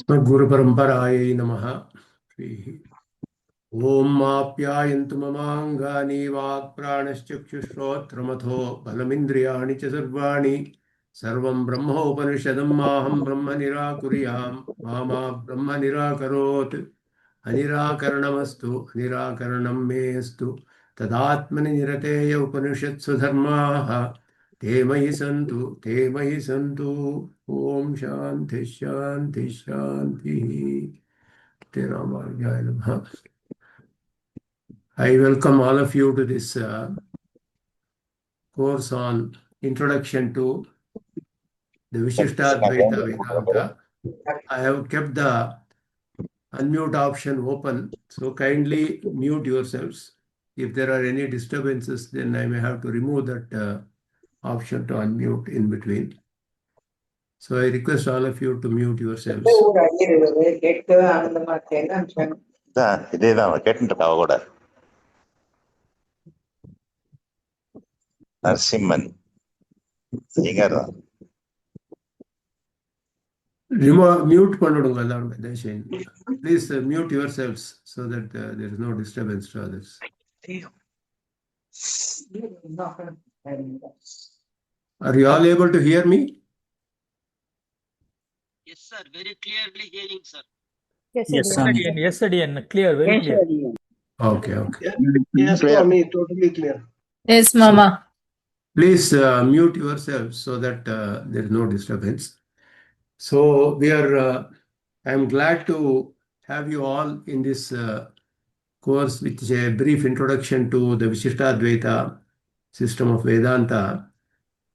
Guruparamparaye namaha. Om Apyayantu mamangani vak pranashchakshushrotramotho balamindriyani cha sarvani sarvam brahma upanishadam maham brahma nirakuriyam mama brahma nirakarot anirakaranamastu anirakaranam mestu tadatmani nirateya upanishatsu dharmaha te mahi santu om shanti shanti shanti. I welcome all of you to this course on Introduction to the Vishistadvaita Vedanta. I have kept the unmute option open, so kindly mute yourselves. If there are any disturbances, then I may have to remove that option to unmute in between. So I request all of you to mute yourselves. Narasimhan, Mute pannudunga. Please mute yourselves so that there is no disturbance to others. Are you all able to hear me? Yes, sir. Very clearly hearing, sir. Yes, Adiyan. Clear, very clear. Okay. Yes, Swami, totally clear. Yes, Mama. Please mute yourselves so that there is no disturbance. So I am glad to have you all in this course, which is a brief introduction to the Vishistadvaita system of Vedanta,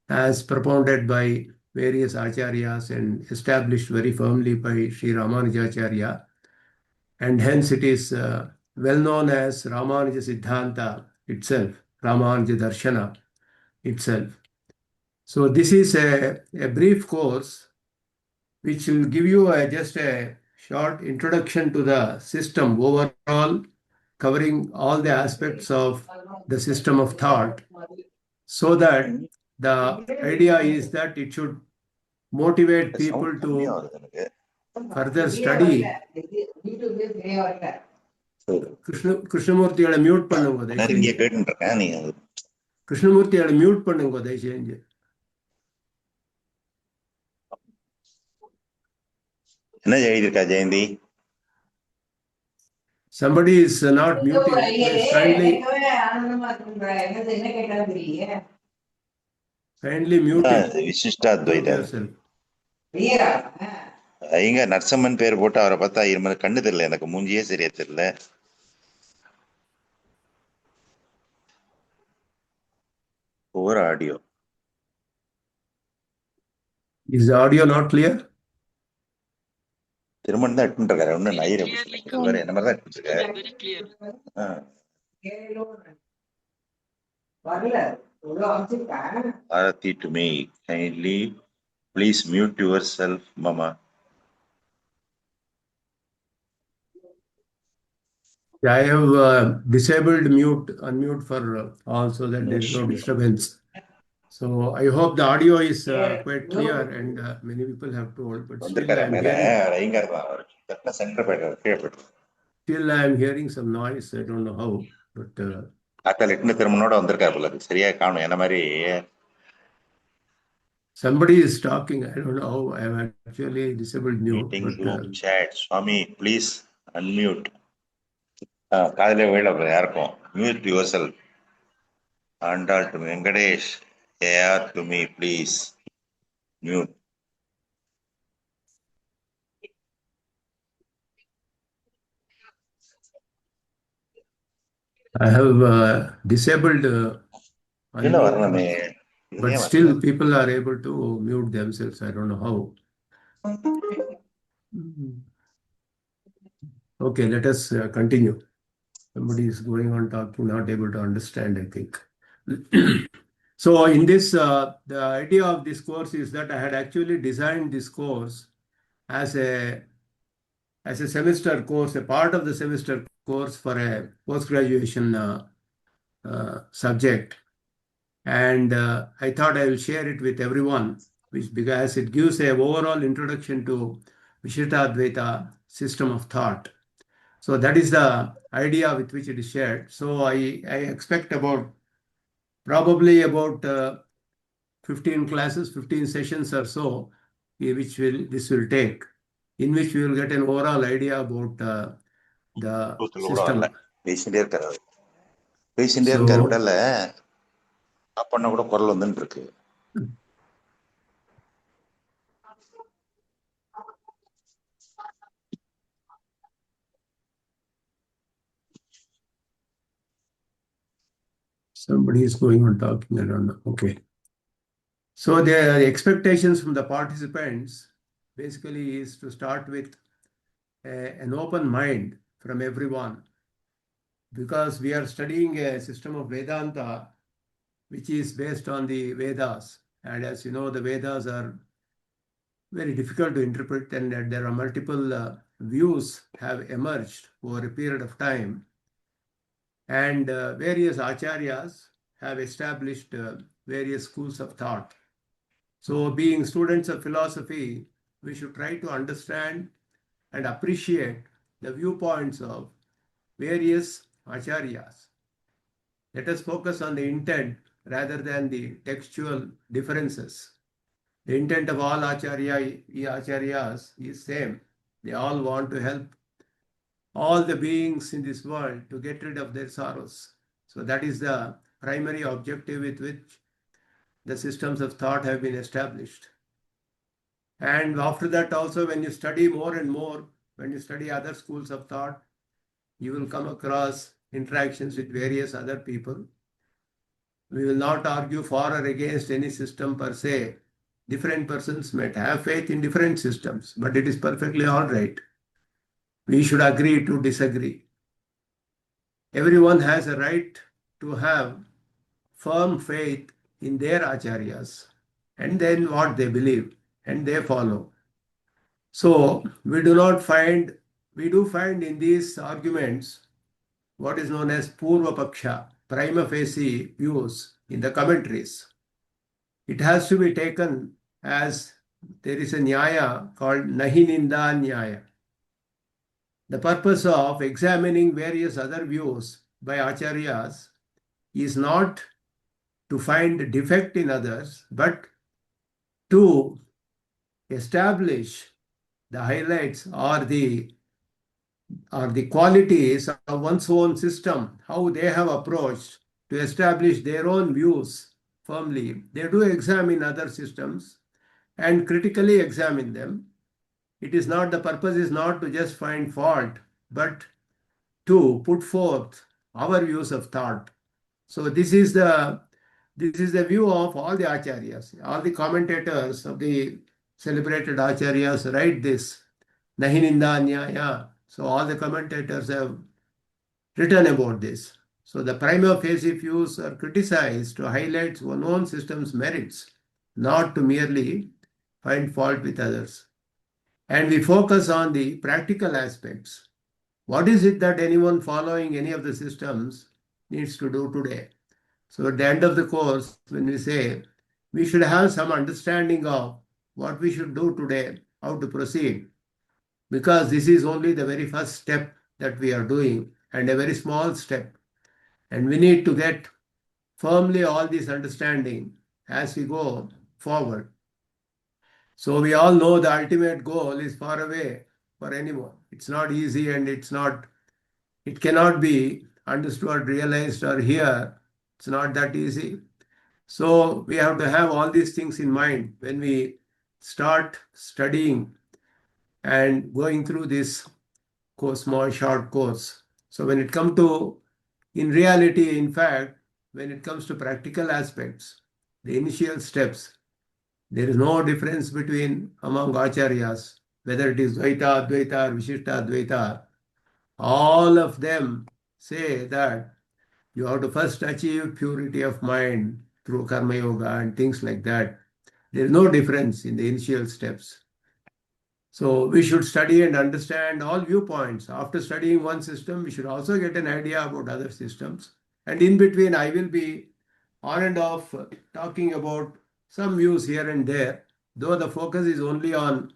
as propounded by various acharyas and established very firmly by Sri Ramanujacharya. And hence it is well known as Ramanuja Siddhanta itself, Ramanuja Darshana itself. So this is a brief course which will give you just a short introduction to the system overall, covering all the aspects of the system of thought, so that the idea is that it should motivate people to further study. Krishnamurti mute பண்ணுங்க. Krishnamurti mute பண்ணுங்க தயவுசெஞ்சு. என்ன எழுதிருக்கா Jayanthi? Somebody is not muting. Kindly mute Vishistadvaita. இங்க நரசிம்மன் பேர் போட்டு அவரை பார்த்தா கண்ணு தெரியல, எனக்கு மூஞ்சியே சரியா தெரியல. Poor audio. Is the audio not clear? திருமணம் தான் எடுத்துட்டு இருக்காரு. ஒன்னும் நயிர என்ன மாதிரி தான் எடுத்துட்டு இருக்காரு. Arati to me, kindly please mute yourself, Mama. I have disabled unmute for all so that there is no disturbance. So I hope the audio is quite clear and many people have told, but still I am hearing some noise. I don't know how, but somebody is talking. I don't know how. I have actually disabled mute. Meeting group chat. Swami, please unmute. Mute yourself. Andal to Venkatesh. AR to me, please. Mute. I have disabled unmute, but still people are able to mute themselves. I don't know how. Okay, let us continue. Somebody is going on talking, not able to understand, I think. So in this, the idea of this course is that I had actually designed this course as a semester course, a part of the semester course for a post-graduation subject. And I thought I will share it with everyone, because it gives an overall introduction to Vishistadvaita system of thought. So that is the idea with which it is shared. So I expect probably about 15 classes, 15 sessions or so, which this will take, in which we will get an overall idea about the system. பேசிட்டே So இருக்காரு விடல stop பண்ண கூட குரல் வந்துட்டு இருக்கு. somebody is going on talking, I don't know. Okay. So the expectations from the participants basically is to start with an open mind from everyone, because we are studying a system of Vedanta which is based on the Vedas. And as you know, the Vedas are very difficult to interpret, and that there are multiple views have emerged over a period of time. And various acharyas have established various schools of thought. So being students of philosophy, we should try to understand and appreciate the viewpoints of various acharyas. Let us focus on the intent rather than the textual differences. The intent of all acharyas is same. They all want to help all the beings in this world to get rid of their sorrows. So that is the primary objective with which the systems of thought have been established. And after that also, when you study more and more, when you study other schools of thought, you will come across interactions with various other people. We will not argue for or against any system per se. Different persons might have faith in different systems, but it is perfectly all right. We should agree to disagree. Everyone has a right to have firm faith in their acharyas, and then what they believe, and they follow. So we do find in these arguments what is known as Purva Paksha, prima facie views in the commentaries. It has to be taken as there is a nyaya called Nahi Ninda Nyaya. The purpose of examining various other views by acharyas is not to find defect in others, but to establish the highlights or the qualities of one's own system, how they have approached to establish their own views firmly. They do examine other systems and critically examine them. The purpose is not to just find fault, but to put forth our views of thought. So this is the view of all the acharyas. All the commentators of the celebrated acharyas write this, Nahi Ninda Nyaya. So all the commentators have written about this. So the prima facie views are criticized to highlight one's own system's merits, not to merely find fault with others. And we focus on the practical aspects. What is it that anyone following any of the systems needs to do today? So at the end of the course, when we say we should have some understanding of what we should do today, how to proceed, because this is only the very first step that we are doing, and a very small step. And we need to get firmly all this understanding as we go forward. So we all know the ultimate goal is far away for anyone. It's not easy, and it cannot be understood, realized, or here. It's not that easy. So we have to have all these things in mind when we start studying and going through this small short course. So when it comes to, in reality, in fact, when it comes to practical aspects, the initial steps, there is no difference among acharyas, whether it is Dvaita, Advaita, or Vishistadvaita. All of them say that you have to first achieve purity of mind through karma yoga and things like that. There is no difference in the initial steps. So we should study and understand all viewpoints. After studying one system, we should also get an idea about other systems. And in between, I will be on and off talking about some views here and there, though the focus is only on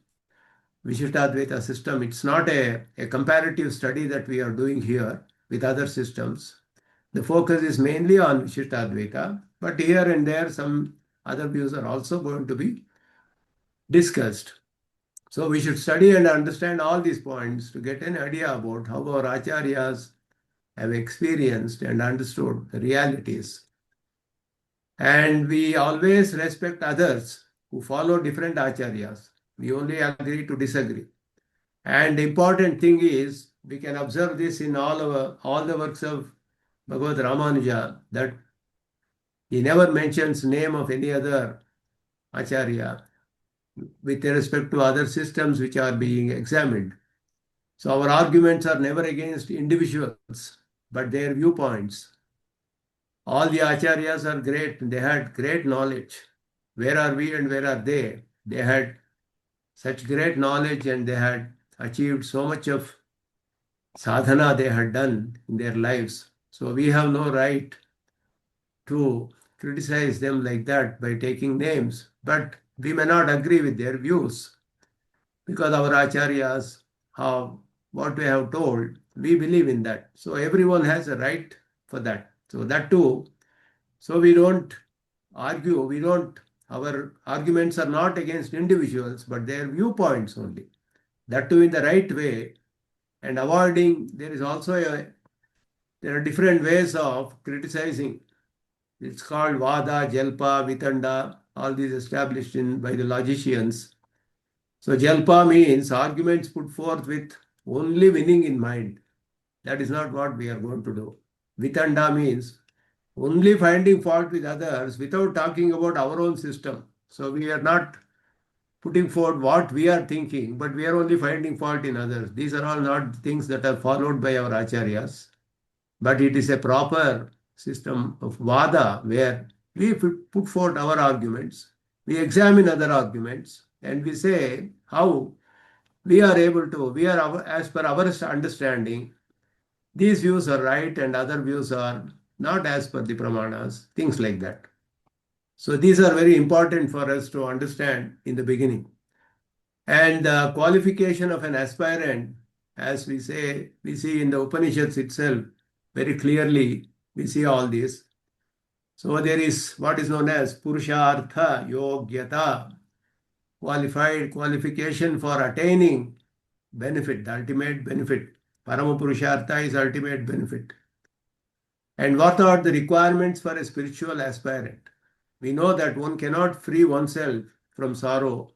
Vishistadvaita system. It's not a comparative study that we are doing here with other systems. The focus is mainly on Vishistadvaita, but here and there some other views are also going to be discussed. So we should study and understand all these points to get an idea about how our acharyas have experienced and understood the realities. And we always respect others who follow different acharyas. We only agree to disagree. And the important thing is, we can observe this in all the works of Bhagavad Ramanuja, that he never mentions name of any other acharya with respect to other systems which are being examined. So our arguments are never against individuals, but their viewpoints. All the acharyas are great. They had great knowledge. Where are we and where are they? They had such great knowledge and they had achieved so much of sadhana they had done in their lives. So we have no right to criticize them like that by taking names. But we may not agree with their views because our acharyas have what we have told. We believe in that. So everyone has a right for that. So that too. So we don't argue. Our arguments are not against individuals, but their viewpoints only. That too in the right way. And avoiding, there are different ways of criticizing. It's called Vada, Jalpa, Vitanda, all these established by the logicians. So Jalpa means arguments put forth with only winning in mind. That is not what we are going to do. Vitanda means only finding fault with others without talking about our own system. So we are not putting forth what we are thinking, but we are only finding fault in others. These are all not things that are followed by our acharyas, but it is a proper system of vada where we put forth our arguments, we examine other arguments, and we say how as per our understanding, these views are right and other views are not as per the pramanas, things like that. So these are very important for us to understand in the beginning. And the qualification of an aspirant, as we see in the Upanishads itself, very clearly we see all this. So there is what is known as Purushartha Yogyata, qualification for attaining benefit, the ultimate benefit. Parama Purushartha is ultimate benefit. And what are the requirements for a spiritual aspirant? We know that one cannot free oneself from sorrow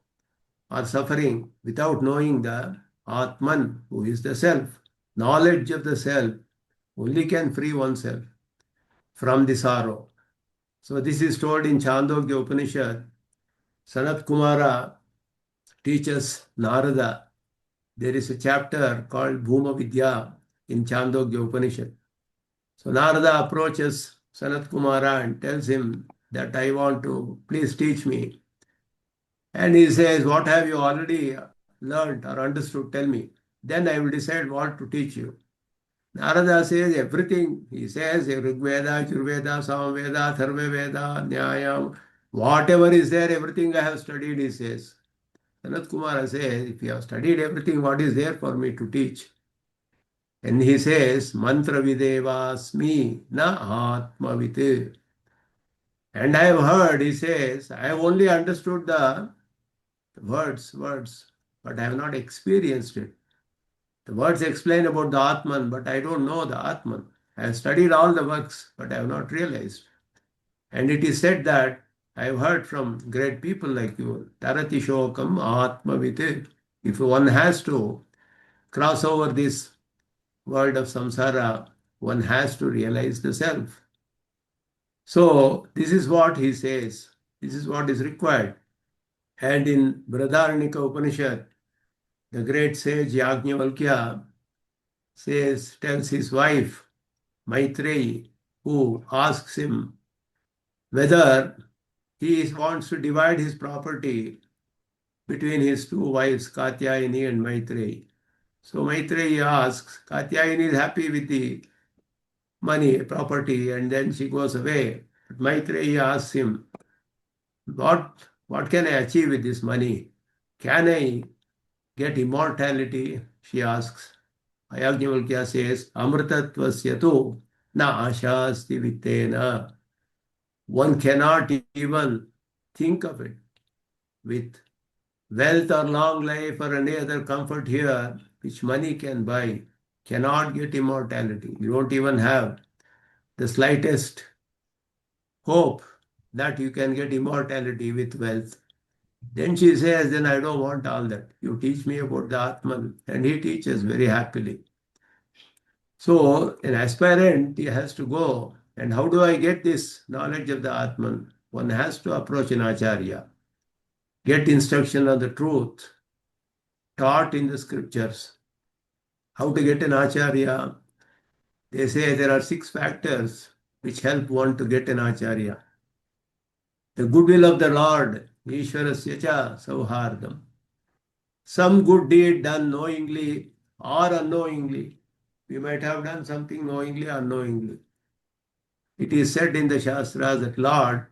or suffering without knowing the Atman, who is the self. Knowledge of the self only can free oneself from the sorrow. So this is told in Chandogya Upanishad. Sanat Kumara teaches Narada. There is a chapter called Bhuma Vidya in Chandogya Upanishad. So Narada approaches Sanat Kumara and tells him that I want to, please teach me. And he says, what have you already learned or understood? Tell me. Then I will decide what to teach you. Narada says everything. He says Rigveda, Yajurveda, Samaveda, Tharvaveda, Nyayam, whatever is there, everything I have studied, he says. Sanat Kumara says, if you have studied everything, what is there for me to teach? And he says, Mantra Videvasmi na Atmavit. And I have heard, he says, I have only understood the words, but I have not experienced it. The words explain about the Atman, but I don't know the Atman. I have studied all the works, but I have not realized. And it is said that I have heard from great people like you, Tarati Shokam Atmavit. If one has to cross over this world of samsara, one has to realize the self. So this is what he says. This is what is required. And in Brihadaranyaka Upanishad, the great sage Yajnavalkya tells his wife, Maitreyi, who asks him whether he wants to divide his property between his two wives, Katyayani and Maitreyi. So Maitreyi asks, Katyayani is happy with the money, property, and then she goes away. But Maitreyi asks him, what can I achieve with this money? Can I get immortality? She asks. Yajnavalkya says, Amritatvasya tu na ashasti vittena. One cannot even think of it. With wealth or long life or any other comfort here, which money can buy, cannot get immortality. You don't even have the slightest hope that you can get immortality with wealth. Then she says, then I don't want all that. You teach me about the Atman. And he teaches very happily. So an aspirant, he has to go. And how do I get this knowledge of the Atman? One has to approach an acharya, get instruction on the truth taught in the scriptures. How to get an acharya? They say there are 6 factors which help one to get an acharya. The goodwill of the Lord, Ishwarasya cha sauhardam. Some good deed done knowingly or unknowingly. We might have done something knowingly or unknowingly. It is said in the Shastras that Lord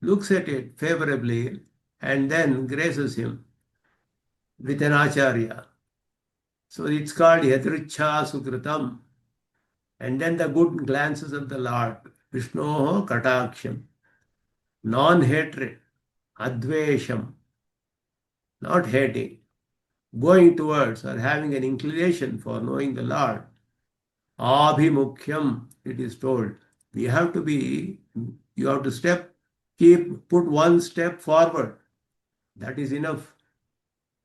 looks at it favorably and then graces him with an acharya. So it's called yadrichha sukritam. And then the good glances of the Lord, Vishnoho kataksham, non-hatred, advesham, not hating, going towards or having an inclination for knowing the Lord. Abhimukhyam, it is told. You have to put one step forward. That is enough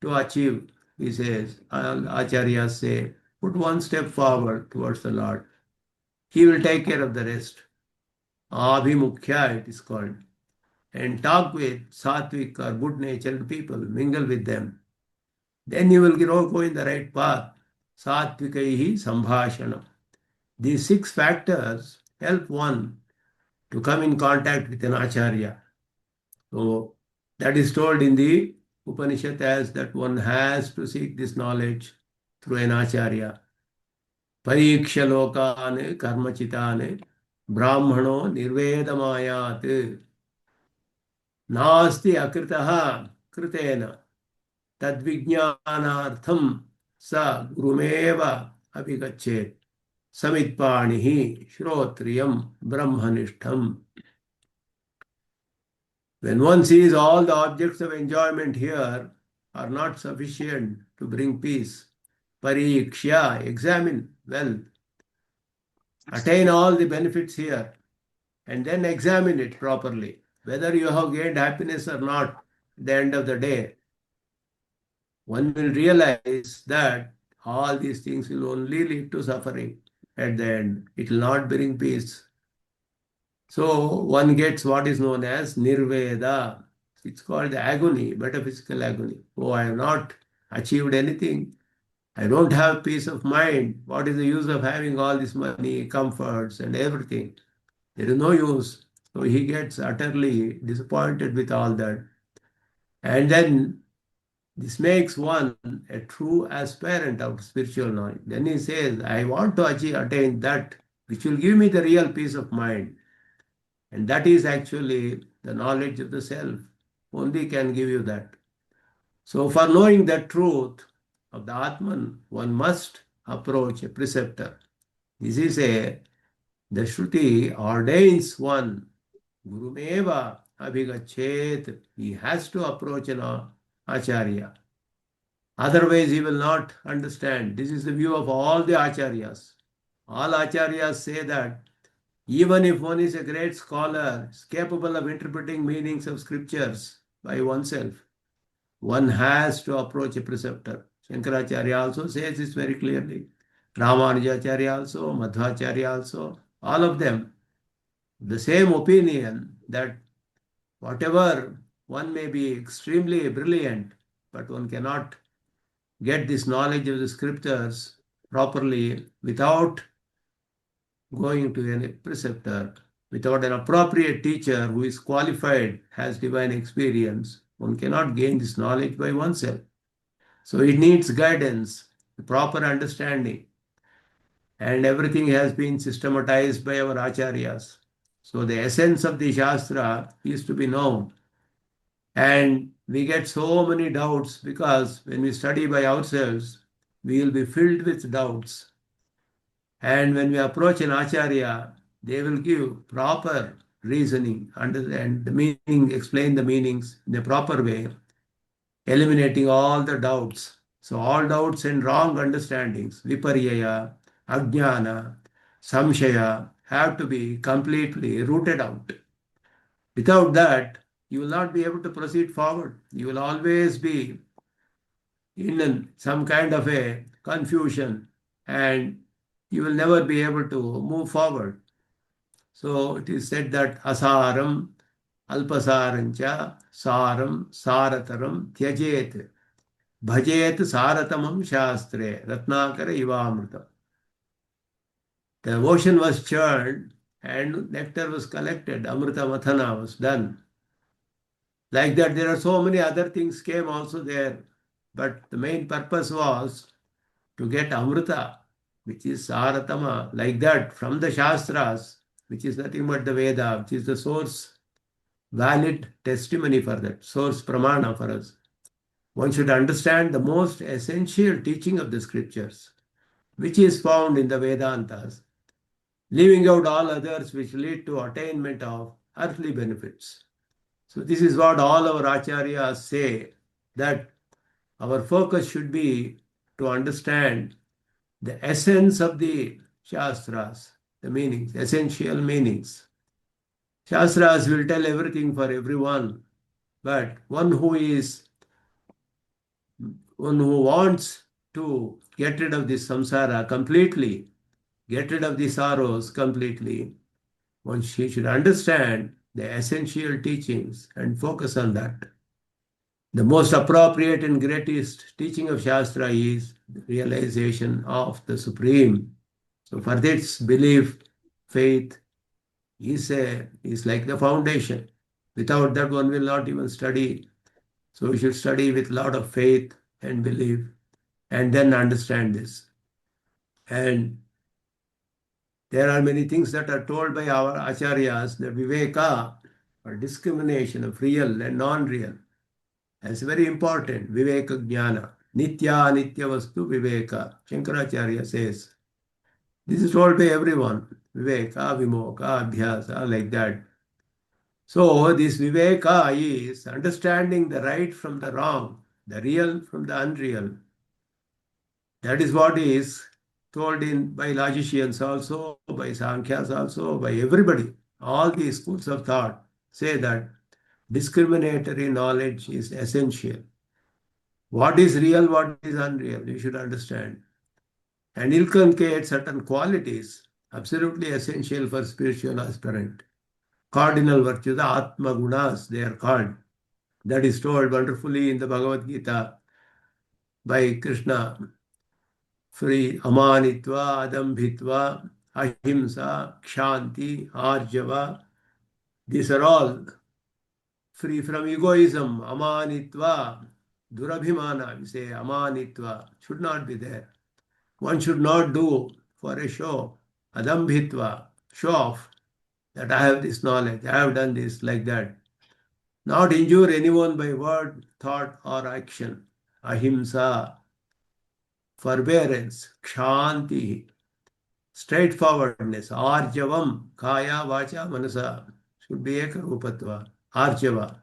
to achieve, he says. Acharyas say, put one step forward towards the Lord. He will take care of the rest. Abhimukhya, it is called. And talk with sattvic or good-natured people, mingle with them. Then you will go in the right path. Sattvikaihi sambhashanam. These 6 factors help one to come in contact with an acharya. So that is told in the Upanishad as that one has to seek this knowledge through an acharya. Pariksha lokane karmachitane brahmano nirvedamayat nasti akritaha kritena tadvijnanartham sa gurumeva abhigachet samitpanihi shrotriyam brahmanishtham. When one sees all the objects of enjoyment here are not sufficient to bring peace, pariksha, examine well, attain all the benefits here, and then examine it properly, whether you have gained happiness or not at the end of the day. One will realize that all these things will only lead to suffering at the end. It will not bring peace. So one gets what is known as nirveda. It's called agony, metaphysical agony. Oh, I have not achieved anything. I don't have peace of mind. What is the use of having all this money, comforts, and everything? There is no use. So he gets utterly disappointed with all that. And then this makes one a true aspirant of spiritual knowledge. Then he says, I want to attain that which will give me the real peace of mind. And that is actually the knowledge of the self. Only can give you that. So for knowing the truth of the Atman, one must approach a preceptor. This is the Shruti ordains one. Gurumeva abhigachet. He has to approach an acharya. Otherwise, he will not understand. This is the view of all the acharyas. All acharyas say that even if one is a great scholar, is capable of interpreting meanings of scriptures by oneself, one has to approach a preceptor. Shankaracharya also says this very clearly. Ramanujacharya also, Madhvacharya also, all of them, the same opinion that whatever one may be extremely brilliant, but one cannot get this knowledge of the scriptures properly without going to a preceptor, without an appropriate teacher who is qualified, has divine experience. One cannot gain this knowledge by oneself. So it needs guidance, proper understanding. And everything has been systematized by our acharyas. So the essence of the Shastra is to be known. And we get so many doubts because when we study by ourselves, we will be filled with doubts. And when we approach an acharya, they will give proper reasoning, understand the meaning, explain the meanings in a proper way, eliminating all the doubts. So all doubts and wrong understandings, viparyaya, ajnana, samshaya, have to be completely rooted out. Without that, you will not be able to proceed forward. You will always be in some kind of a confusion and you will never be able to move forward. So it is said that asaram, alpasarancha, saram, sarataram, tyajet, bhajet saratamam shastre, ratnakara ivamrita. The ocean was churned and nectar was collected, amrita mathana was done. Like that, there are so many other things came also there. But the main purpose was to get amrita, which is saratama, like that, from the Shastras, which is nothing but the Veda, which is the source, valid testimony for that, source pramana for us. One should understand the most essential teaching of the scriptures, which is found in the Vedantas, leaving out all others which lead to attainment of earthly benefits. So this is what all our acharyas say, that our focus should be to understand the essence of the Shastras, the meanings, essential meanings. Shastras will tell everything for everyone, but one who wants to get rid of this samsara completely, get rid of the sorrows completely, she should understand the essential teachings and focus on that. The most appropriate and greatest teaching of Shastra is the realization of the Supreme. So for this, belief, faith is like the foundation. Without that, one will not even study. So we should study with a lot of faith and belief and then understand this. And there are many things that are told by our acharyas, the viveka, or discrimination of real and non-real. That's very important. Viveka jnana. Nitya nitya vastu viveka. Shankaracharya says. This is told by everyone. Viveka, vimoka, abhyasa, like that. So this viveka is understanding the right from the wrong, the real from the unreal. That is what is told by logicians also, by Sankhyas also, by everybody. All these schools of thought say that discriminatory knowledge is essential. What is real, what is unreal, you should understand. And inculcate certain qualities, absolutely essential for spiritual aspirant. Cardinal virtues, the Atma Gunas, they are called. That is told wonderfully in the Bhagavad Gita by Krishna. Free amanitva, adambhitva, ahimsa, kshanti, arjava. These are all free from egoism, amanitva, durabhimana, we say amanitva, should not be there. One should not do for a show, adambhitva, show off, that I have this knowledge, I have done this, like that. Not injure anyone by word, thought, or action. Ahimsa, forbearance, kshanti, straightforwardness, arjavam, kaya, vacha, manasa, should be ekarupatva, arjava.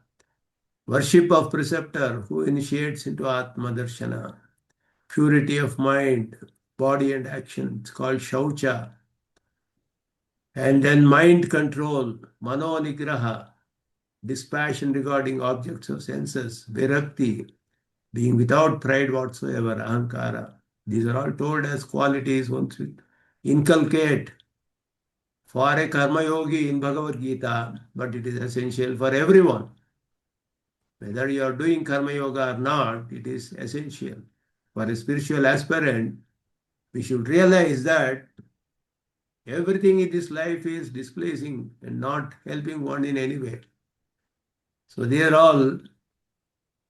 Worship of preceptor who initiates into Atma Darshana. Purity of mind, body and action, it's called Shaucha. And then mind control, Mano Nigraha, dispassion regarding objects of senses, Virakti, being without pride whatsoever, Ahankara. These are all told as qualities one should inculcate for a karma yogi in Bhagavad Gita, but it is essential for everyone. Whether you are doing karma yoga or not, it is essential. For a spiritual aspirant, we should realize that everything in this life is displeasing and not helping one in any way. So they are all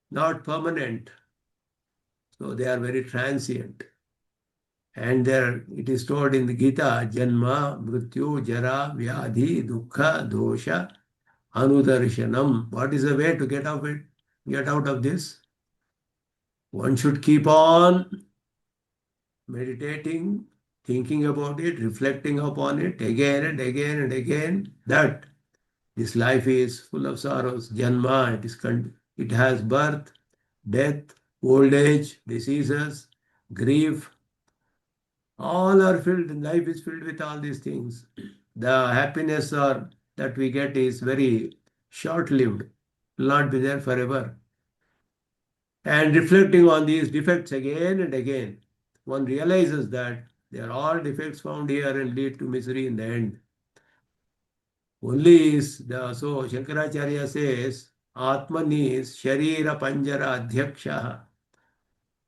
not permanent. So they are very transient. And there it is told in the Gita, Janma, Mrityu, Jara, Vyadhi, Dukkha, Dosha, Anudarshanam. What is the way to get out of it? get out of this? One should keep on meditating, thinking about it, reflecting upon it again and again and again, that this life is full of sorrows. Janma, it has birth, death, old age, diseases, grief. All are filled, life is filled with all these things. The happiness that we get is very short-lived, will not be there forever. And reflecting on these defects again and again, one realizes that they are all defects found here and lead to misery in the end. Only so Shankaracharya says, Atman is Sharira Panjara Adhyaksha.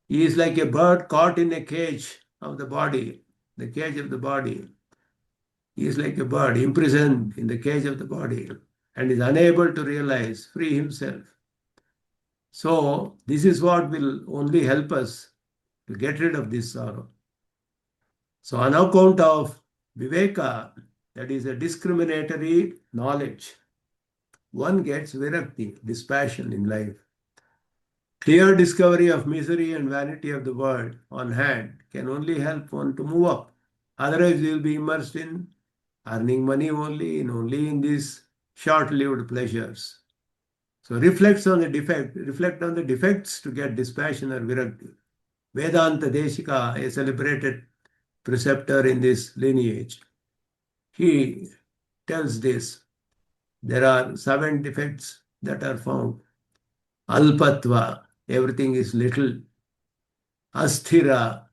He is like a bird caught in a cage of the body, the cage of the body. He is like a bird imprisoned in the cage of the body and is unable to realize, free himself. So this is what will only help us to get rid of this sorrow. So on account of Viveka, that is a discriminatory knowledge, one gets virakti, dispassion in life. Clear discovery of misery and vanity of the world on hand can only help one to move up. Otherwise, we will be immersed in earning money only in these short-lived pleasures. So reflect on the defects to get dispassion or virakti. Vedanta Deshika, a celebrated preceptor in this lineage, he tells this. There are 7 defects that are found. Alpatva, everything is little. Asthira,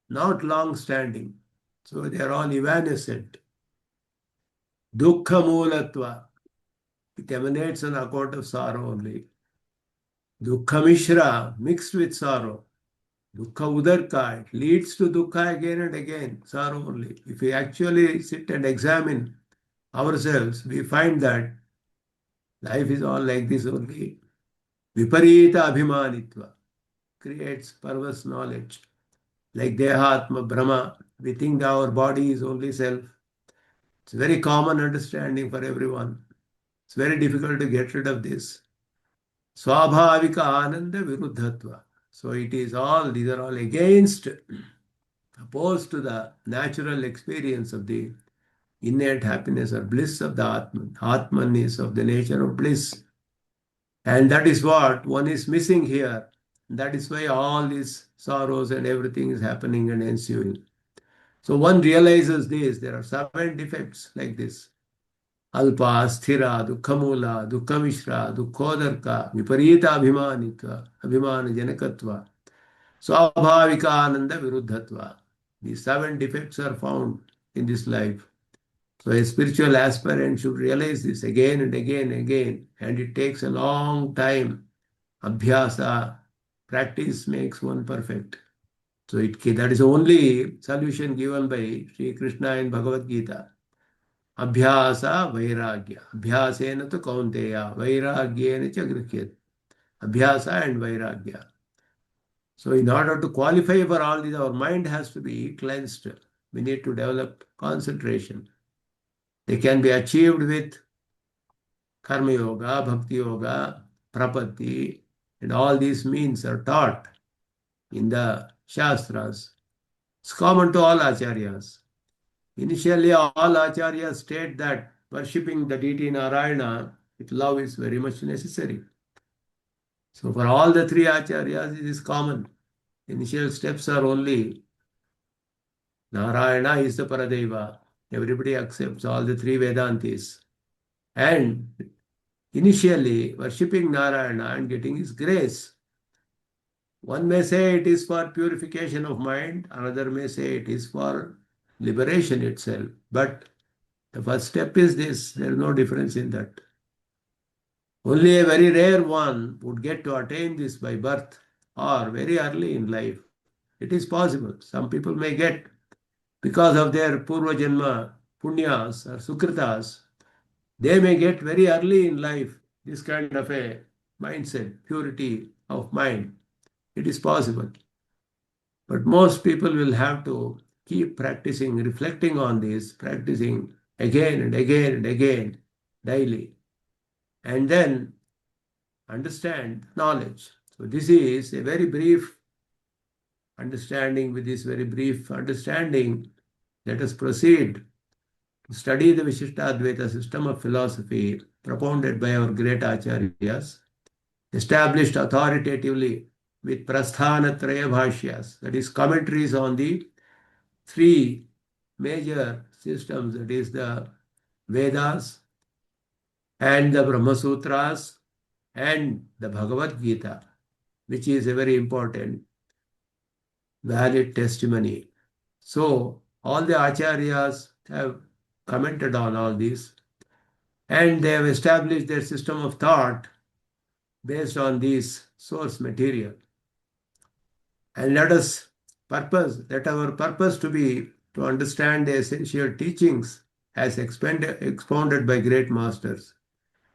not long-standing. So they are all evanescent. Dukkha Moolatva, it emanates on account of sorrow only. Dukkha Mishra, mixed with sorrow. Dukkha Udarka, it leads to dukkha again and again, sorrow only. If we actually sit and examine ourselves, we find that life is all like this only. Viparita Abhimanitva creates perverse knowledge. Like Dehatma Brahma, we think our body is only self. It's a very common understanding for everyone. It's very difficult to get rid of this. Swabhavika Ananda Viruddhatva. So these are all against, opposed to the natural experience of the innate happiness or bliss of the Atman. Atman is of the nature of bliss. And that is what one is missing here. That is why all these sorrows and everything is happening and ensuing. So one realizes this. There are 7 defects like this. Alpa, Sthira, Dukkhamula, Dukkhamishra, Dukkhodarka, Viparita Abhimanitva, Abhimana Janakatva, Swabhavika Ananda Viruddhatva. These 7 defects are found in this life. So a spiritual aspirant should realize this again and again and again. And it takes a long time. Abhyasa, practice makes one perfect. So that is the only solution given by Sri Krishna in Bhagavad Gita. Abhyasa Vairagya. Abhyasena tu kaunteya. Vairagyena cha grihyat. Abhyasa and Vairagya. So in order to qualify for all these, our mind has to be cleansed. We need to develop concentration. They can be achieved with Karma Yoga, Bhakti Yoga, Prapatti, and all these means are taught in the Shastras. It's common to all Acharyas. Initially, all Acharyas state that worshipping the deity Narayana with love is very much necessary. So for all the 3 Acharyas, it is common. Initial steps are only Narayana is the Paradeva. Everybody accepts all the 3 Vedantis. And initially, worshipping Narayana and getting his grace. One may say it is for purification of mind, another may say it is for liberation itself. But the first step is this, there is no difference in that. Only a very rare one would get to attain this by birth or very early in life. It is possible. Some people may get, because of their Purva Janma, Punyas or Sukritas, they may get very early in life this kind of a mindset, purity of mind. It is possible. But most people will have to keep practicing, reflecting on this, practicing again and again and again, daily. And then understand knowledge. So this is a very brief understanding. With this very brief understanding, let us proceed to study the Vishistadvaita system of philosophy propounded by our great acharyas, established authoritatively with Prasthana Traya Bhashyas, that is, commentaries on the three major systems, that is, the Vedas and the Brahma Sutras and the Bhagavad Gita, which is a very important, valid testimony. So, all the acharyas have commented on all this, and they have established their system of thought based on this source material. And let our purpose to be to understand the essential teachings as expounded by great masters.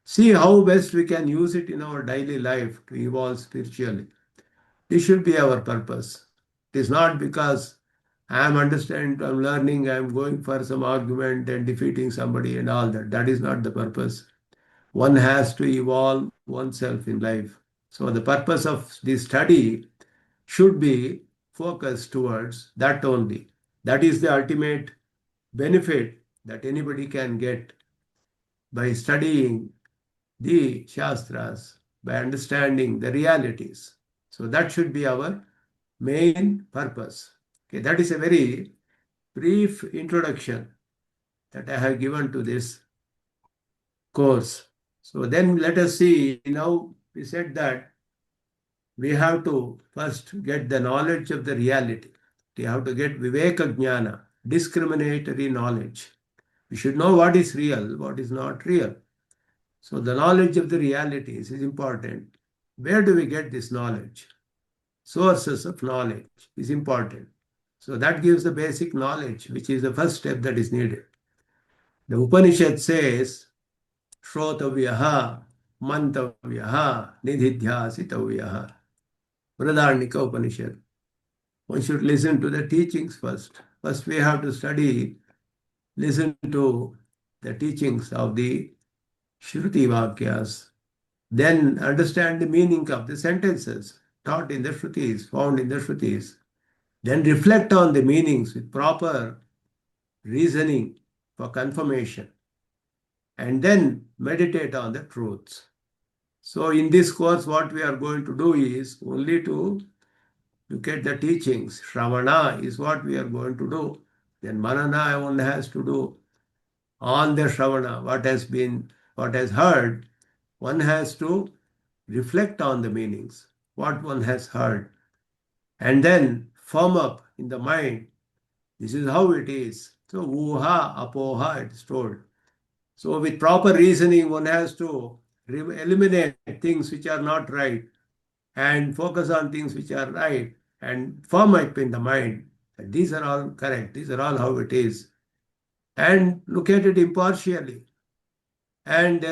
See how best we can use it in our daily life to evolve spiritually. This should be our purpose. It is not because I'm learning, I'm going for some argument and defeating somebody and all that. That is not the purpose. One has to evolve oneself in life. So the purpose of this study should be focused towards that only. That is the ultimate benefit that anybody can get by studying the Shastras, by understanding the realities. So that should be our main purpose. Okay, that is a very brief introduction that I have given to this course. So then let us see. Now we said that we have to first get the knowledge of the reality. We have to get Viveka Jnana, discriminatory knowledge. We should know what is real, what is not real. So the knowledge of the realities is important. Where do we get this knowledge? Sources of knowledge is important. So that gives the basic knowledge, which is the first step that is needed. The Upanishad says, Shrotavyaha, Mantavyaha, Nididhyasitavyaha. Bradarnika Upanishad. One should listen to the teachings first. First we have to study, listen to the teachings of the Shruti Vakyas. Then understand the meaning of the sentences taught in the Shrutis, found in the Shrutis. Then reflect on the meanings with proper reasoning for confirmation. And then meditate on the truths. So in this course, what we are going to do is only to look at the teachings. Shravana is what we are going to do. Then Manana one has to do on the Shravana, what has heard. One has to reflect on the meanings, what one has heard, and then firm up in the mind. This is how it is. So, uha, apoha, it is told. So, with proper reasoning, one has to eliminate things which are not right and focus on things which are right and firm up in the mind. And these are all correct. These are all how it is. And look at it impartially. And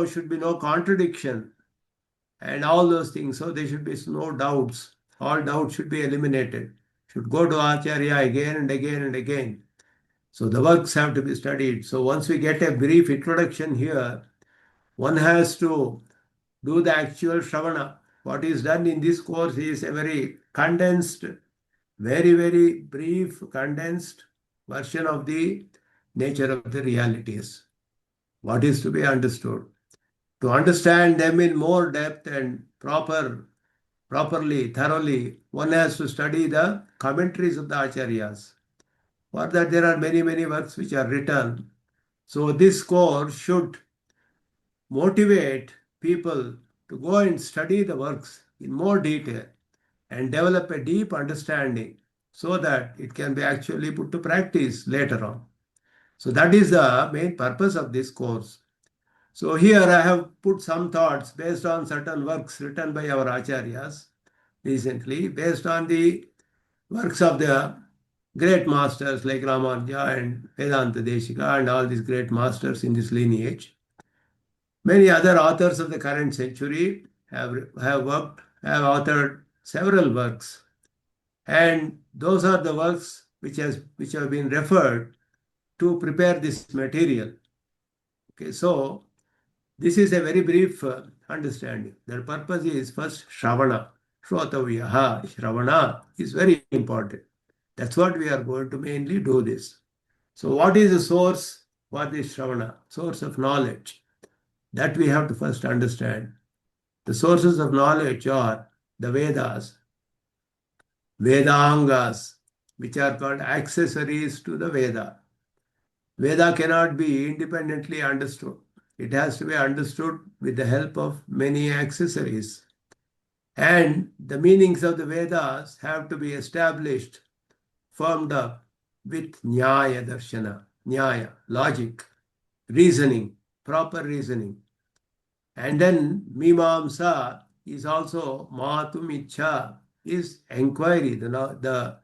should be no contradiction and all those things. So there should be no doubts. All doubts should be eliminated. Should go to Acharya again and again and again. So the works have to be studied. So once we get a brief introduction here, one has to do the actual Shravana. What is done in this course is a very condensed, very, very brief, condensed version of the nature of the realities. What is to be understood. To understand them in more depth and properly, thoroughly, one has to study the commentaries of the Acharyas. For that, there are many, many works which are written. So this course should motivate people to go and study the works in more detail and develop a deep understanding so that it can be actually put to practice later on. So that is the main purpose of this course. So here I have put some thoughts based on certain works written by our acharyas recently, based on the works of the great masters like Ramanuja and Vedanta Deshika and all these great masters in this lineage. Many other authors of the current century have authored several works, and those are the works which have been referred to prepare this material. Okay, so This is a very brief understanding. The purpose is first Shravana. Shrotaviyaha. Shravana is very important. That's what we are going to mainly do this. So what is the source for this Shravana? Source of knowledge. That we have to first understand. The sources of knowledge are the Vedas, Vedangas, which are called accessories to the Veda. Veda cannot be independently understood. It has to be understood with the help of many accessories. And the meanings of the Vedas have to be established, firmed up with Nyaya Darshana, Nyaya, logic, reasoning, proper reasoning. And then Mimamsa is also Matum Ichha, is inquiry, the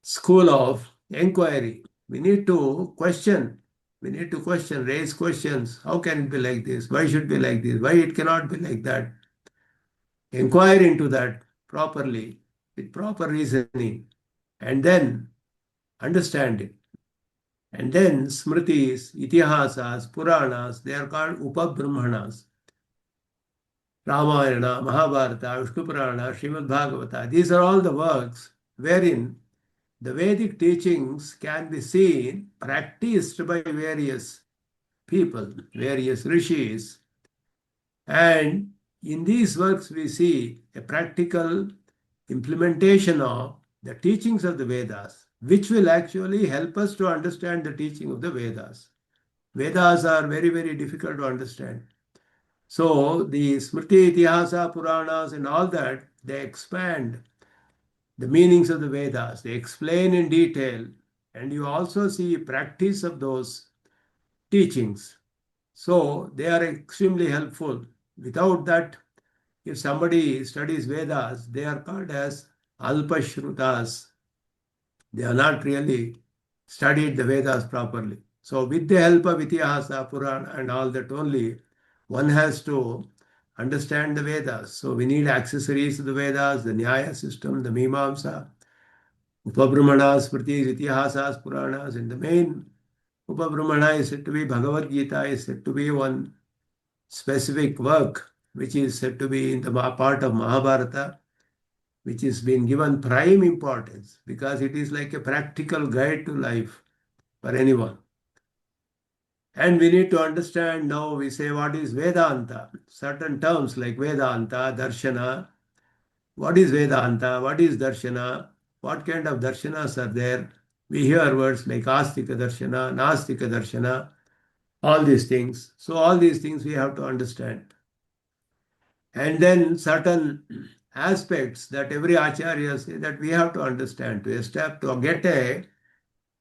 school of inquiry. We need to question. We need to question, raise questions. How can it be like this? Why should it be like this? Why it cannot be like that? Inquire into that properly, with proper reasoning, and then understand it. And then Smritis, Itihasas, Puranas, they are called Upabrahmanas. Ramayana, Mahabharata, Vishnu Purana, Srimad Bhagavata. These are all the works wherein the Vedic teachings can be seen, practiced by various people, various rishis. And in these works, we see a practical implementation of the teachings of the Vedas, which will actually help us to understand the teaching of the Vedas. Vedas are very, very difficult to understand. So the Smriti, Itihasa, Puranas, and all that, they expand the meanings of the Vedas. They explain in detail, and you also see practice of those teachings. So they are extremely helpful. Without that, if somebody studies Vedas, they are called as Alpashrutas. They are not really studied the Vedas properly. So with the help of Itihasa, Purana, and all that only, one has to understand the Vedas. So we need accessories to the Vedas, the Nyaya system, the Mimamsa, Upabrahmanas, Smritis, Itihasas, Puranas, and the main Upabrahmana is said to be Bhagavad Gita, is said to be one specific work which is said to be in the part of Mahabharata, which is being given prime importance because it is like a practical guide to life for anyone. And we need to understand now, we say what is Vedanta. Certain terms like Vedanta, Darshana. What is Vedanta? What is Darshana? What kind of darshanas are there? We hear words like Astika Darshana, Nastika Darshana, all these things. So all these things we have to understand. And then certain aspects that every Acharya say that we have to understand to get a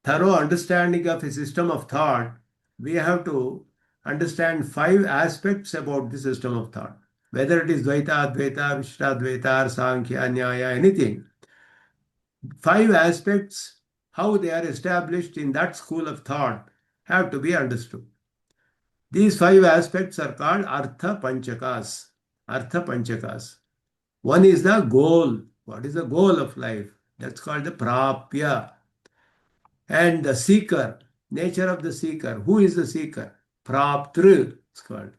thorough understanding of a system of thought. We have to understand 5 aspects about the system of thought, whether it is Dvaita, Advaita, Vishistadvaita, or Sankhya, Nyaya, anything. 5 aspects, how they are established in that school of thought, have to be understood. These 5 aspects are called Artha Panchakas. Artha Panchakas. One is the goal. What is the goal of life? That's called the Prapya. And the seeker, nature of the seeker. Who is the seeker? Praptru, it's called.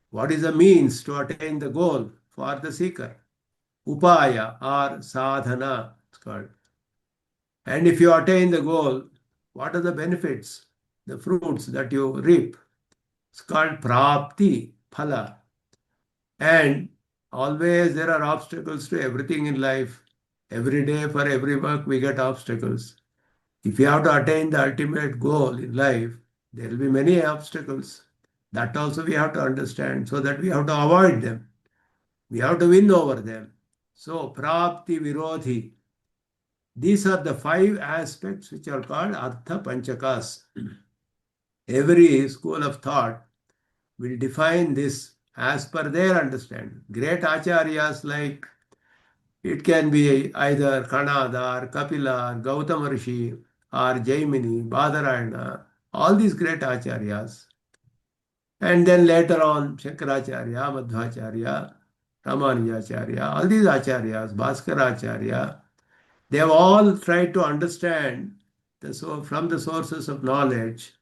What is the means to attain the goal for the seeker? Upaya or sadhana, it's called. And if you attain the goal, what are the benefits? The fruits that you reap. It's called prapti, phala. And always there are obstacles to everything in life. Every day for every work we get obstacles. If you have to attain the ultimate goal in life, there will be many obstacles. That also we have to understand so that we have to avoid them. We have to win over them. So, prapti virodhi. These are the 5 aspects which are called Artha Panchakas. Every school of thought will define this as per their understanding. Great acharyas like it can be either Kanada or Kapila or Gautama Rishi or Jaimini, Badarayana, all these great acharyas. And then later on Shankaracharya, Madhvacharya, Ramanujacharya, all these acharyas, Bhaskaracharya, they have all tried to understand from the sources of knowledge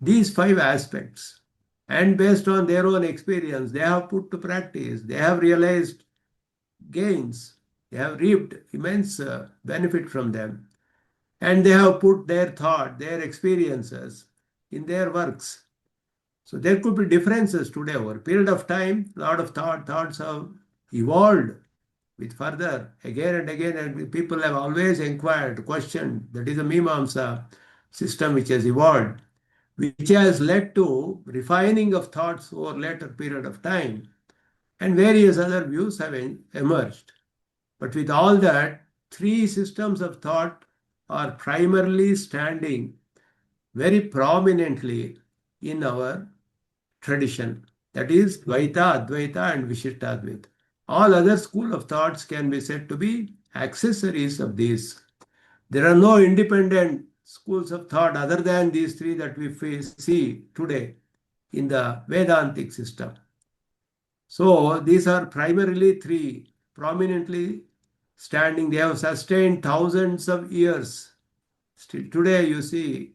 these 5 aspects. And based on their own experience, they have put to practice. They have realized gains. They have reaped immense benefit from them. And they have put their thought, their experiences in their works. So there could be differences today over a period of time. A lot of thoughts have evolved with further again and again, and people have always inquired, questioned. That is a Mimamsa system which has evolved, which has led to refining of thoughts over later period of time, and various other views have emerged. But with all that, three systems of thought are primarily standing very prominently in our tradition. That is Dvaita, Advaita, and Vishistadvaita. All other school of thoughts can be said to be accessories of these. There are no independent schools of thought other than these three that we see today in the Vedantic system. So these are primarily three prominently standing. They have sustained thousands of years. Still today you see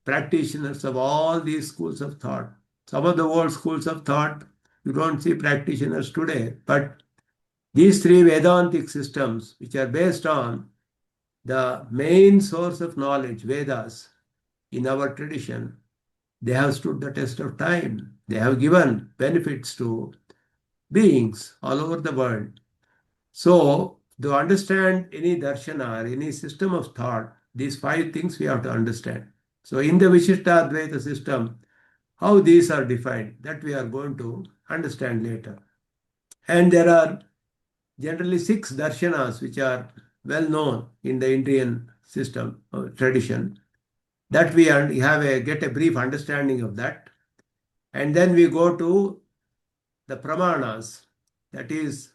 practitioners of all these schools of thought. Some of the old schools of thought, you don't see practitioners today, but these three Vedantic systems, which are based on the main source of knowledge, Vedas, in our tradition, they have stood the test of time. They have given benefits to beings all over the world. So, to understand any darshana or any system of thought, these five things we have to understand. So, in the Vishistadvaita system, how these are defined, that we are going to understand later. And there are generally 6 darshanas which are well known in the Indian system or tradition, that we get a brief understanding of that. And then we go to the pramanas, that is,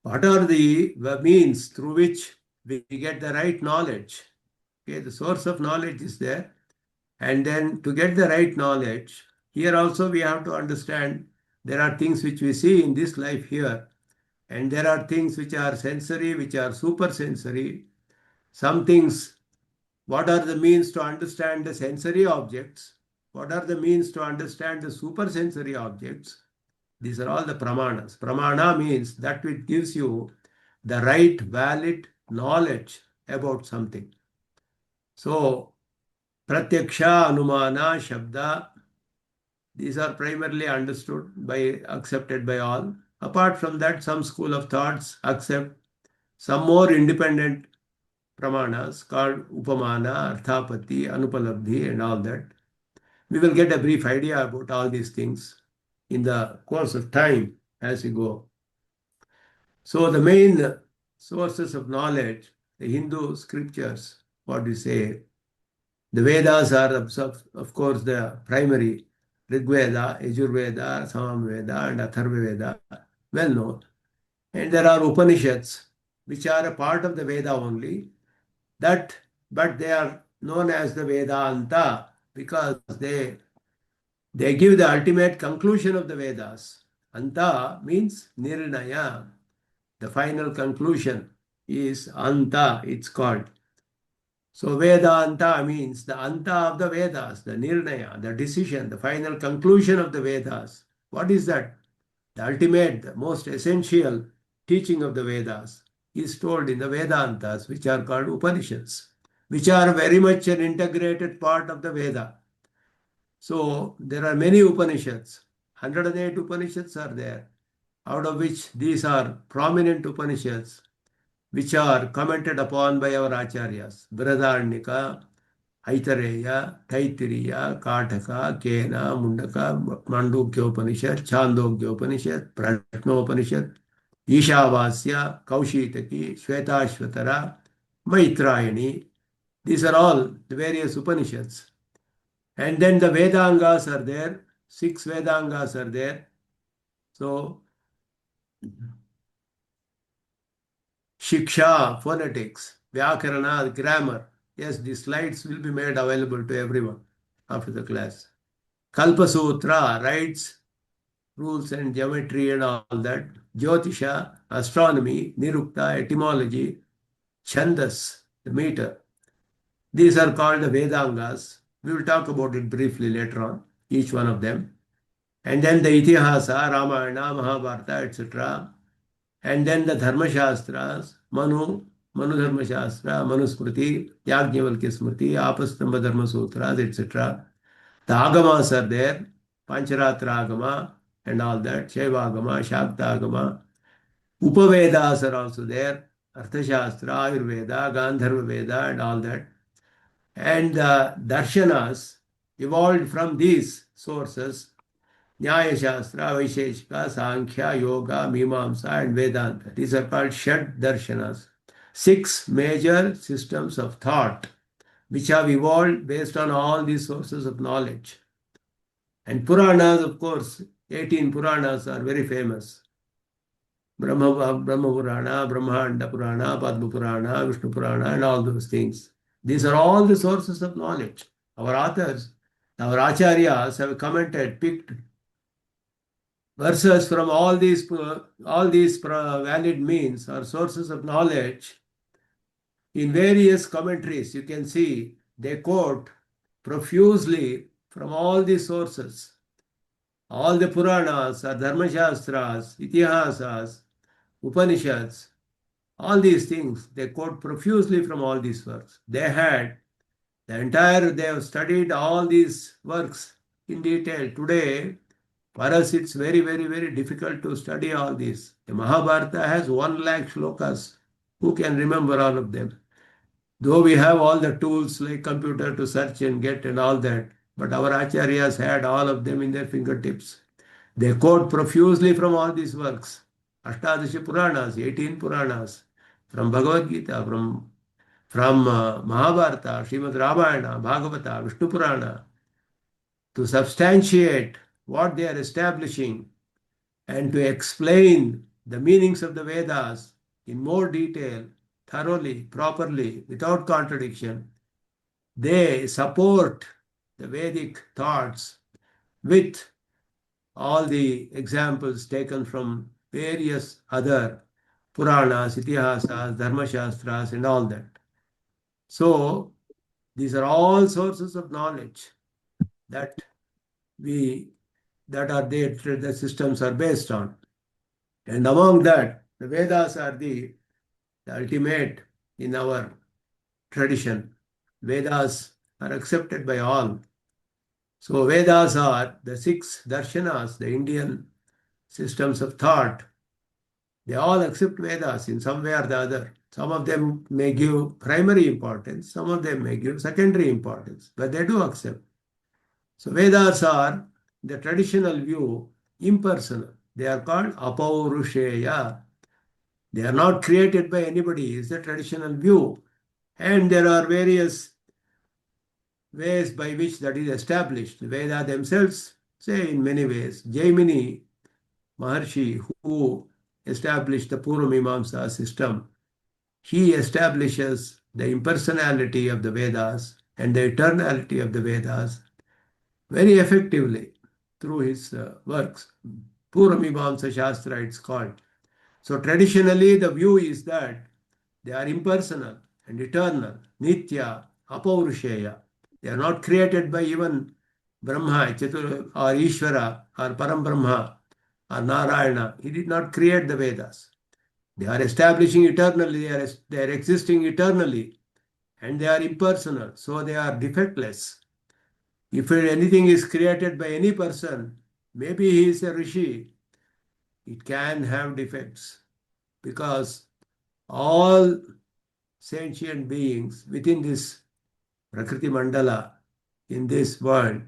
what are the means through which we get the right knowledge. Okay, the source of knowledge is there. And then to get the right knowledge, here also we have to understand there are things which we see in this life here, and there are things which are sensory, which are super sensory. Some things, what are the means to understand the sensory objects? What are the means to understand the super sensory objects? These are all the pramanas. Pramana means that which gives you the right, valid knowledge about something. So, Pratyaksha, Anumana, Shabda, these are primarily understood accepted by all. Apart from that, some school of thoughts accept some more independent pramanas called Upamana, Arthapati, Anupalabdhi, and all that. We will get a brief idea about all these things in the course of time as we go. So the main sources of knowledge, the Hindu scriptures, what we say, the Vedas are of course the primary, Rig Veda, Yajurveda, Samaveda, and Atharvaveda, well known. And there are Upanishads, which are a part of the Veda only, but they are known as the Vedanta because they give the ultimate conclusion of the Vedas. Anta means Nirnaya. The final conclusion is Anta, it's called. So Vedanta means the Anta of the Vedas, the Nirnaya, the decision, the final conclusion of the Vedas. What is that? The ultimate, the most essential teaching of the Vedas is told in the Vedantas, which are called Upanishads, which are very much an integrated part of the Veda. So there are many Upanishads. 108 Upanishads are there, out of which these are prominent Upanishads, which are commented upon by our Acharyas. Brihadaranyaka, Aitareya, Taittiriya, Kataka, Kena, Mundaka, Mandukya Upanishad, Chandogya Upanishad, Pratnopanishad, Ishavasya, Kaushitaki, Shvetashvatara, Maitrayani. These are all the various Upanishads. And then the Vedangas are there. 6 Vedangas are there. So, Shiksha, phonetics, Vyakarana, grammar. Yes, the slides will be made available to everyone after the class. Kalpasutra, rites, rules and geometry and all that. Jyotisha, astronomy, Nirukta, etymology, Chandas, the meter. These are called the Vedangas. We will talk about it briefly later on. each one of them. And then the Itihasa, Ramayana, Mahabharata, etc. And then the Dharma Shastras, Manu Dharma Shastra, Manusmriti, Yajnavalkya Smriti, Apastamba Dharma Sutras, etc. The Agamas are there, Pancharatra Agama and all that, Shaiva Agama, Shakta Agama. Upavedas are also there, Arthashastra, Ayurveda, Gandharva Veda and all that. And the Darshanas evolved from these sources, Nyaya Shastra, Vaisheshika, Sankhya, Yoga, Mimamsa and Vedanta. These are called Shad Darshanas. 6 major systems of thought which have evolved based on all these sources of knowledge. And Puranas, of course, 18 Puranas are very famous. Brahma Purana, Brahmanda Purana, Padma Purana, Vishnu Purana, and all those things. These are all the sources of knowledge. Our authors, our acharyas have commented, picked verses from all these valid means or sources of knowledge. In various commentaries, you can see they quote profusely from all these sources. All the Puranas or Dharma Shastras, Itihasas, Upanishads, all these things, they quote profusely from all these works. They have studied all these works in detail. Today, for us, it's very, very, very difficult to study all these. The Mahabharata has 1 lakh shlokas. Who can remember all of them? Though we have all the tools like computer to search and get and all that, but our acharyas had all of them in their fingertips. They quote profusely from all these works. Ashtadashi Puranas, 18 Puranas, from Bhagavad Gita, from Mahabharata, Srimad Ramayana, Bhagavata, Vishnu Purana, to substantiate what they are establishing and to explain the meanings of the Vedas in more detail, thoroughly, properly, without contradiction. They support the Vedic thoughts with all the examples taken from various other Puranas, Itihasas, Dharma Shastras, and all that. So, these are all sources of knowledge that the systems are based on. And among that, the Vedas are the ultimate in our tradition. Vedas are accepted by all. So Vedas are the 6 darshanas, the Indian systems of thought. They all accept Vedas in some way or the other. Some of them may give primary importance, some of them may give secondary importance, but they do accept. So Vedas are, the traditional view, impersonal. They are called apaurusheya. They are not created by anybody, is the traditional view. And there are various ways by which that is established. The Vedas themselves say in many ways. Jaimini Maharshi, who established the Purvamimamsa system, he establishes the impersonality of the Vedas and the eternality of the Vedas very effectively through his works. Purvamimamsa Shastra it's called. So traditionally the view is that they are impersonal and eternal, nitya, apaurusheya. They are not created by even Brahma, Chatur, or Ishvara, or Param Brahma, or Narayana. He did not create the Vedas. They are establishing eternally, they are existing eternally, and they are impersonal, so they are defectless. If anything is created by any person, maybe he is a rishi, it can have defects, because all sentient beings within this Prakriti Mandala, in this world,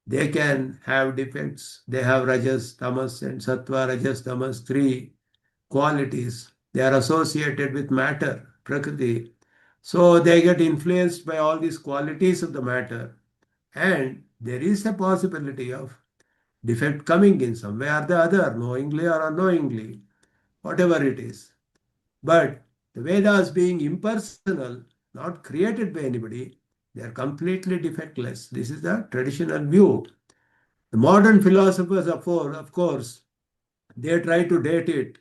they can have defects. They have Rajas, Tamas, and Sattva, Rajas, Tamas, 3 qualities. They are associated with matter, Prakriti. So they get influenced by all these qualities of the matter. And there is a possibility of defect coming in some way or the other, knowingly or unknowingly, whatever it is. But the Vedas being impersonal, not created by anybody, they are completely defectless. This is the traditional view. The modern philosophers, of course, they try to date it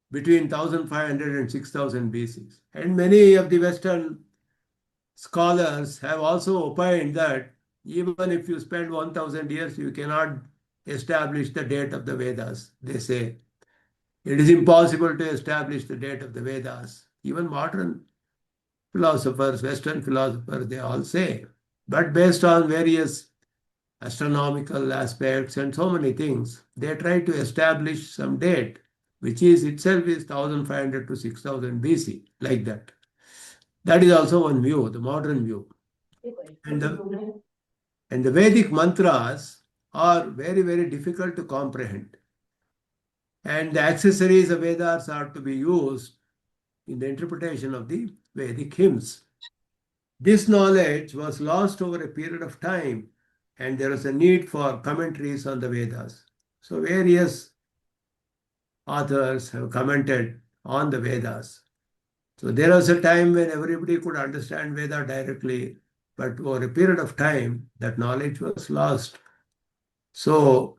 between 1500 and 6000 BC. And many of the Western scholars have also opined that Even if you spend 1000 years, you cannot establish the date of the Vedas. They say it is impossible to establish the date of the Vedas. Even modern philosophers, Western philosophers, they all say. But based on various astronomical aspects and so many things, they try to establish some date, which is itself is 1500 to 6000 BC, like that. That is also one view, the modern view. And the Vedic mantras are very, very difficult to comprehend. And the accessories of Vedas are to be used in the interpretation of the Vedic hymns. This knowledge was lost over a period of time, and there was a need for commentaries on the Vedas. So various authors have commented on the Vedas. So there was a time when everybody could understand Veda directly, but over a period of time, that knowledge was lost. So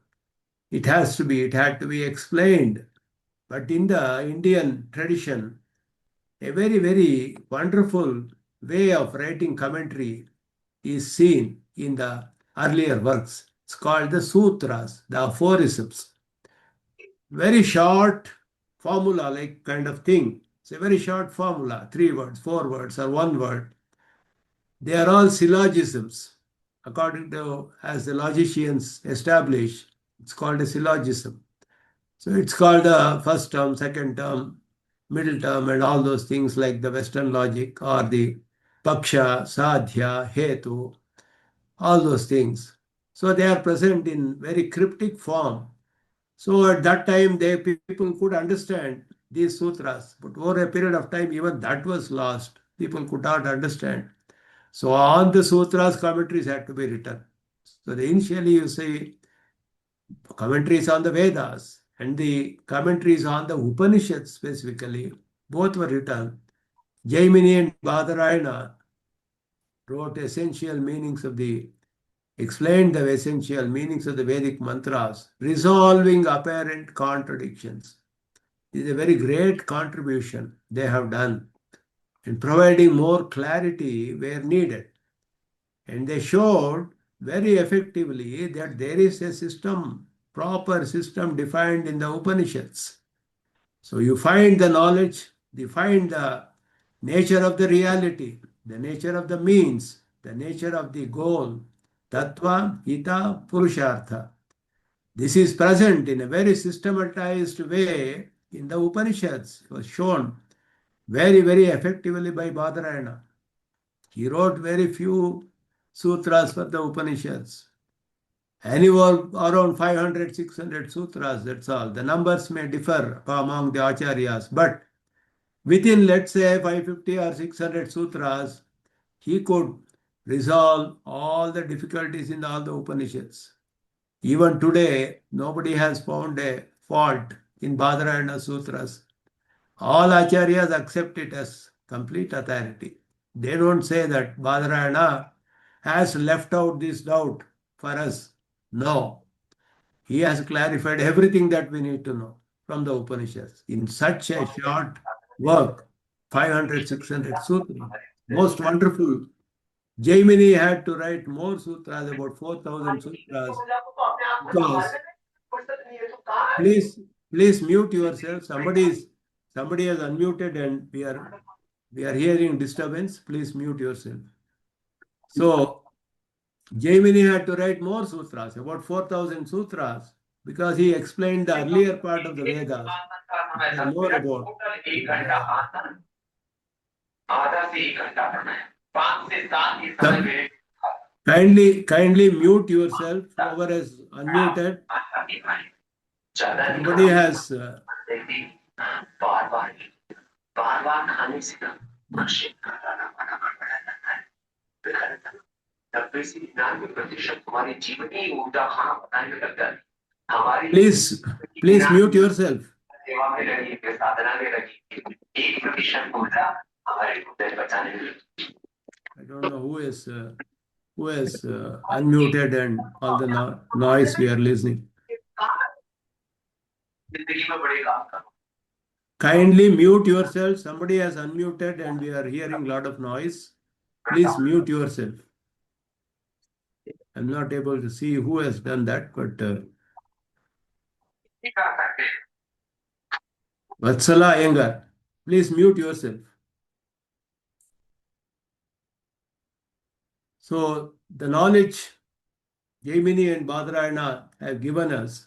it had to be explained. But in the Indian tradition, a very, very wonderful way of writing commentary is seen in the earlier works. It's called the sutras, the aphorisms. Very short formula like kind of thing. It's a very short formula, 3 words, 4 words, or 1 word. They are all syllogisms. According to, as the logicians establish, it's called a syllogism. So it's called the first term, second term, middle term, and all those things like the Western logic or the paksha, sadhya, hetu, all those things. So they are present in very cryptic form. So at that time, people could understand these sutras, but over a period of time, even that was lost. People could not understand. So on the sutras, commentaries had to be written. So initially, you see commentaries on the Vedas and the commentaries on the Upanishads specifically, both were written. Jaimini and Badarayana wrote explained the essential meanings of the Vedic mantras, resolving apparent contradictions. This is a very great contribution they have done in providing more clarity where needed. And they showed very effectively that there is a system, proper system defined in the Upanishads. So you find the knowledge, you find the nature of the reality, the nature of the means, the nature of the goal, tattva, hita, purushartha. This is present in a very systematized way in the Upanishads. It was shown very, very effectively by Badarayana. He wrote very few sutras for the Upanishads. Anywhere around 500, 600 sutras, that's all. The numbers may differ among the acharyas, but within, let's say, 550 or 600 sutras, he could resolve all the difficulties in all the Upanishads. Even today, nobody has found a fault in Badarayana sutras. All acharyas accept it as complete authority. They don't say that Badarayana has left out this doubt for us. No. He has clarified everything that we need to know from the Upanishads in such a short work, 500, 600 sutras. Most wonderful. Jaimini had to write more sutras, about 4,000 sutras, because please mute yourself. Somebody has unmuted and we are hearing disturbance. Please mute yourself. So Jaimini had to write more sutras, about 4,000 sutras, because he explained the earlier part of the Vedas. More about kindly mute yourself. Whoever has unmuted. Somebody has please mute yourself. I don't know who is unmuted and all the noise we are listening. Kindly mute yourself. Somebody has unmuted and we are hearing a lot of noise. Please mute yourself. I'm not able to see who has done that, but Vatsala Iyengar, please mute yourself. So the knowledge Jaimini and Badarayana have given us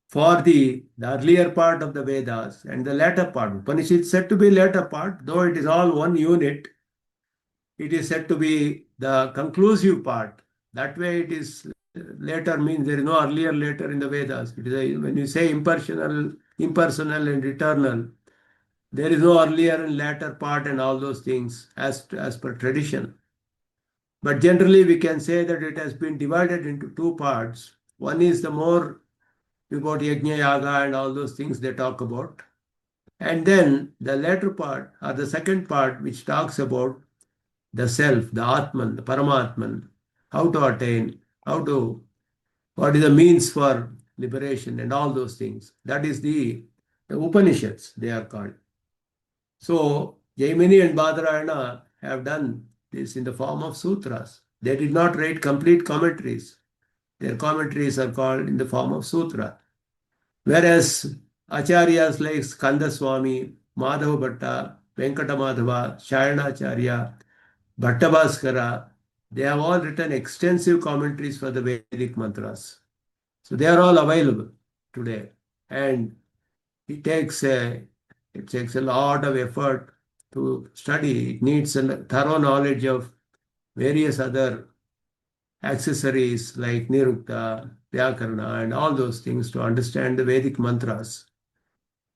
for the earlier part of the Vedas and the latter part. Upanishad is said to be latter part, though it is all one unit. It is said to be the conclusive part. That way it is later means there is no earlier later in the Vedas. It is when you say impersonal and eternal, there is no earlier and latter part and all those things as per tradition. But generally we can say that it has been divided into two parts. One is the more about Yajna Yaga and all those things they talk about. And then the latter part, or the second part, which talks about the self, the Atman, the Paramatman, how to attain, what is the means for liberation and all those things. That is the Upanishads, they are called. So Jaimini and Badarayana have done this in the form of sutras. They did not write complete commentaries. Their commentaries are called in the form of sutra. Whereas Acharyas like Skanda Swami, Madhava Bhatta, Venkata Madhava, Shayanacharya, Bhattabhaskara, they have all written extensive commentaries for the Vedic mantras. So they are all available today. And it takes a lot of effort to study. It needs a thorough knowledge of various other accessories like Nirukta, Vyakarna, and all those things to understand the Vedic mantras.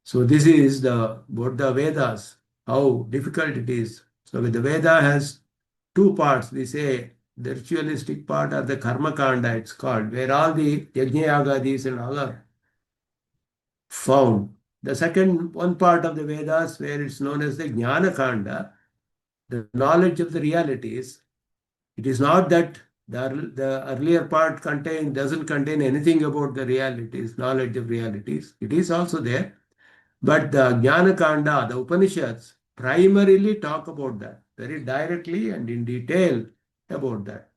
So this is about the Vedas, how difficult it is. So the Veda has two parts. We say the ritualistic part or the Karma Kanda, it's called, where all the Yajna Yagadis and all are found. The second one part of the Vedas, where it's known as the Jnana Kanda, the knowledge of the realities. It is not that the earlier part doesn't contain anything about the realities, knowledge of realities. It is also there. But the Jnana Kanda, the Upanishads, primarily talk about that very directly and in detail about that.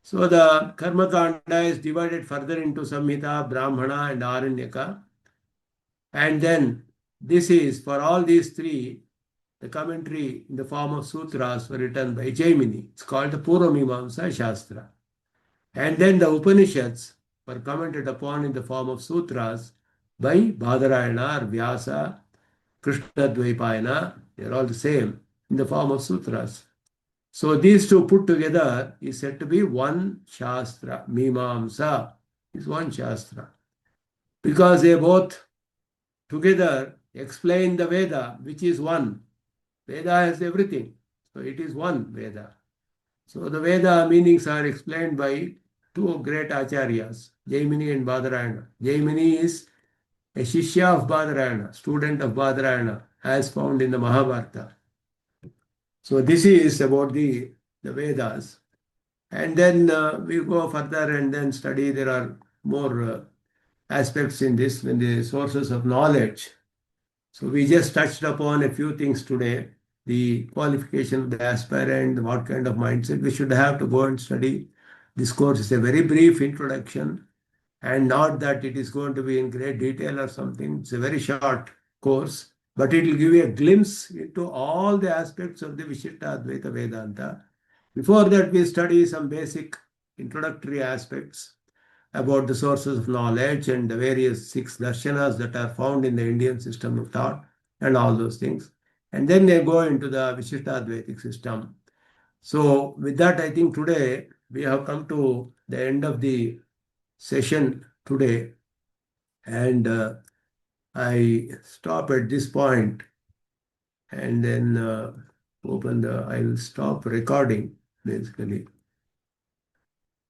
So the Karma Kanda is divided further into Samhita, Brahmana, and Aranyaka. And then this is, for all these three, the commentary in the form of sutras were written by Jaimini. It's called the Purvamimamsa Shastra. And then the Upanishads were commented upon in the form of sutras by Badarayana or Vyasa, Krishnadvaipayana. They're all the same in the form of sutras. So these two put together is said to be one Shastra. Mimamsa is one Shastra. Because they both together explain the Veda, which is one. Veda has everything. So it is one Veda. So the Veda meanings are explained by two great acharyas, Jaimini and Badarayana. Jaimini is a Shishya of Badarayana, student of Badarayana, as found in the Mahabharata. So this is about the Vedas. And then we go further and then study. There are more aspects in this, when the sources of knowledge. So we just touched upon a few things today. The qualification of the aspirant, what kind of mindset we should have to go and study. This course is a very brief introduction, and not that it is going to be in great detail or something. It's a very short course, but it will give you a glimpse into all the aspects of the Vishistadvaita Vedanta. Before that, we study some basic introductory aspects about the sources of knowledge and the various 6 darshanas that are found in the Indian system of thought and all those things. And then they go into the Vishistadvaitic system. So with that, I think today we have come to the end of the session today. And I stop at this point and then I will stop recording basically.